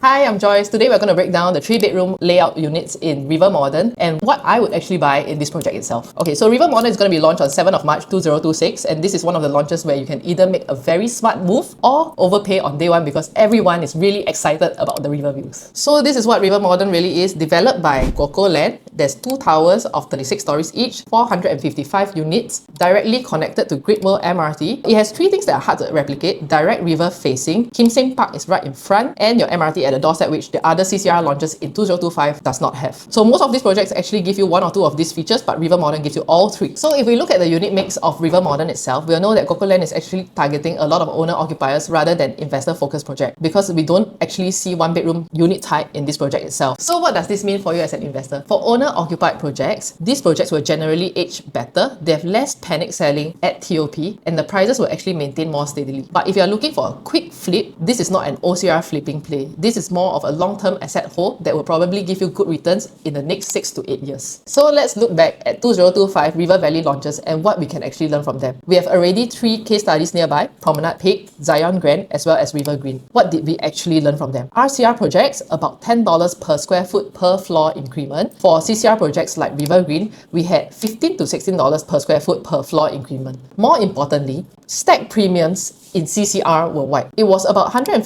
Hi, I'm Joyce. Today we're going to break down the 3-bedroom layout units in River Modern and what I would actually buy in this project itself. Okay, so River Modern is going to be launched on 7th of March 2026, and this is one of the launches where you can either make a very smart move or overpay on day one because everyone is really excited about the river views. So this is what River Modern really is, developed by Coco Land. There's 2 towers of 36 stories each, 455 units, directly connected to Great World MRT. It has 3 things that are hard to replicate: direct river facing, Kim Seng Park is right in front, and your MRT at the doorstep, which the other CCR launches in 2025 does not have. So most of these projects actually give you 1 or 2 of these features, but River Modern gives you all 3. So if we look at the unit mix of River Modern itself, we'll know that Coco Land is actually targeting a lot of owner-occupiers rather than investor-focused project, because we don't actually see 1-bedroom unit type in this project itself. So what does this mean for you as an investor? For owner-occupied projects, these projects will generally age better, they have less panic selling at TOP, and the prices will actually maintain more steadily. But if you're looking for a quick flip, this is not an OCR flipping play. This is more of a long-term asset hold that will probably give you good returns in the next 6 to 8 years. So let's look back at 2025 River Valley launches and what we can actually learn from them. We have already 3 case studies nearby: Promenade Peak, Zion Grand, as well as River Green. What did we actually learn from them? RCR projects, about $10 per square foot per floor increment. For CCR projects like River Green, we had $15 to $16 per square foot per floor increment. More importantly, stack premiums in CCR were wide. It was about $150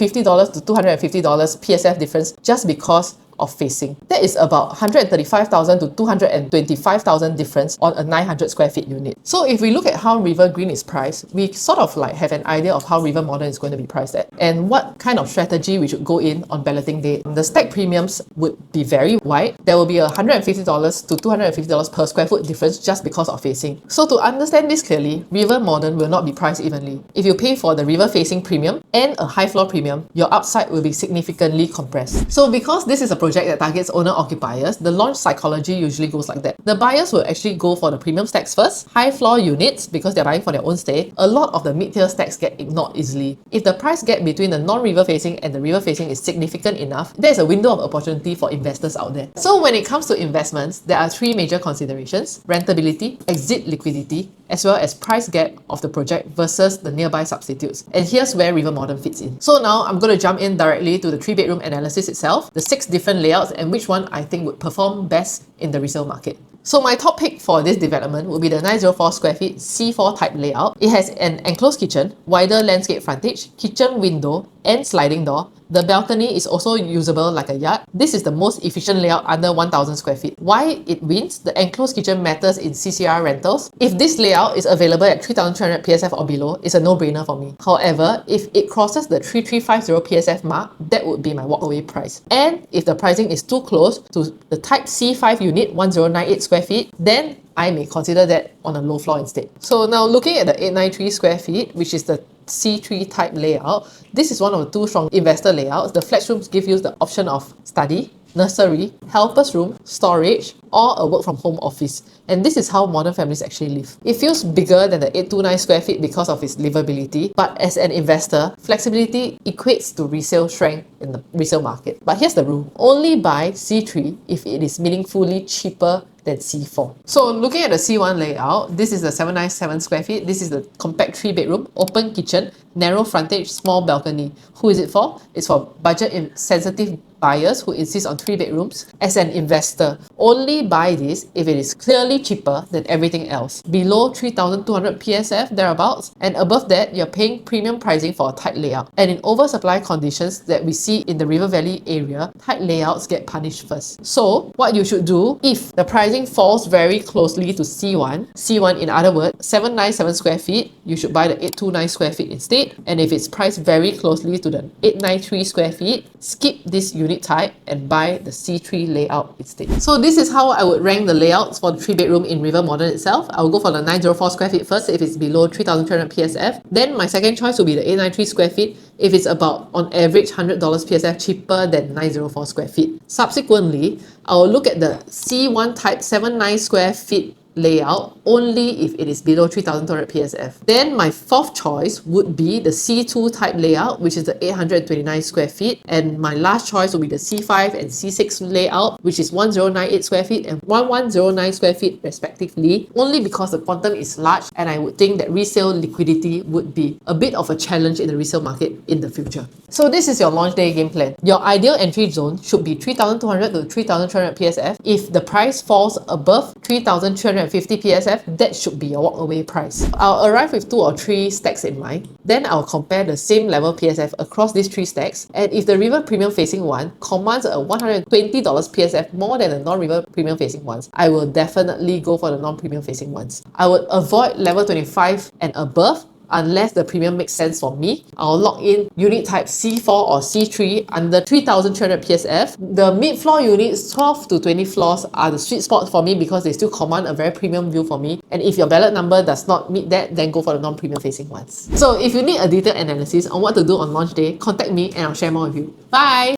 to $250 PSF difference just because of facing. That is about 135,000 to 225,000 difference on a 900 square feet unit. So if we look at how River Green is priced, we sort of like have an idea of how River Modern is going to be priced at and what kind of strategy we should go in on balloting day. The stack premiums would be very wide. There will be a $150 to $250 per square foot difference just because of facing. So to understand this clearly, River Modern will not be priced evenly. If you pay for the river facing premium and a high floor premium, your upside will be significantly compressed. So because this is a project that targets owner-occupiers, the launch psychology usually goes like that. The buyers will actually go for the premium stacks first, high floor units because they're buying for their own stay. A lot of the mid-tier stacks get ignored easily. If the price gap between the non-river facing and the river facing is significant enough, there's a window of opportunity for investors out there. So when it comes to investments, there are 3 major considerations: rentability, exit liquidity, as well as price gap of the project versus the nearby substitutes. And here's where River Modern fits in. So now I'm going to jump in directly to the 3-bedroom analysis itself, the 6 different layouts, and which one I think would perform best in the resale market. So my top pick for this development would be the 904 square feet C4 type layout. It has an enclosed kitchen, wider landscape frontage, kitchen window, and sliding door. The balcony is also usable like a yard. This is the most efficient layout under 1000 square feet. Why it wins? The enclosed kitchen matters in CCR rentals. If this layout is available at 3300 PSF or below, it's a no-brainer for me. However, if it crosses the 3350 PSF mark, that would be my walkaway price. And if the pricing is too close to the type C5 unit, 1098 square feet, then I may consider that on a low floor instead. So now looking at the 893 square feet, which is the C3 type layout, this is one of the 2 strong investor layouts. The flex rooms give you the option of study, nursery, helper's room, storage, or a work from home office. And this is how modern families actually live. It feels bigger than the 829 square feet because of its livability, but as an investor, flexibility equates to resale strength in the resale market. But here's the rule: only buy C3 if it is meaningfully cheaper than C4. So looking at the C1 layout, this is the 797 square feet. This is the compact 3-bedroom, open kitchen, narrow frontage, small balcony. Who is it for? It's for budget sensitive buyers who insist on 3 bedrooms. As an investor, only buy this if it is clearly cheaper than everything else. Below 3200 PSF, thereabouts, and above that, you're paying premium pricing for a tight layout. And in oversupply conditions that we see in the River Valley area, tight layouts get punished first. So what you should do, if the pricing falls very closely to C1 in other words, 797 square feet, you should buy the 829 square feet instead. And if it's priced very closely to the 893 square feet, skip this unit type and buy the C3 layout instead. So this is how I would rank the layouts for the 3-bedroom in River Modern itself. I will go for the 904 square feet first if it's below 3300 PSF. Then my second choice will be the 893 square feet if it's about, on average, $100 PSF cheaper than 904 square feet. Subsequently, I will look at the C1 type 79 square feet layout only if it is below 3200 PSF. Then my fourth choice would be the C2 type layout, which is the 829 square feet. And my last choice will be the C5 and C6 layout, which is 1098 square feet and 1109 square feet respectively, only because the quantum is large and I would think that resale liquidity would be a bit of a challenge in the resale market in the future. So this is your launch day game plan. Your ideal entry zone should be 3200 to 3300 PSF. If the price falls above 3350 PSF, that should be your walkaway price. I'll arrive with 2 or 3 stacks in mind. Then I'll compare the same level PSF across these 3 stacks. And if the river premium facing one commands a $120 PSF more than the non-river premium facing ones, I will definitely go for the non-premium facing ones. I would avoid level 25 and above unless the premium makes sense for me. I'll lock in unit type C4 or C3 under 3300 PSF. The mid-floor units, 12 to 20 floors, are the sweet spot for me because they still command a very premium view for me. And if your ballot number does not meet that, then go for the non-premium facing ones. So if you need a detailed analysis on what to do on launch day, contact me and I'll share more with you. Bye!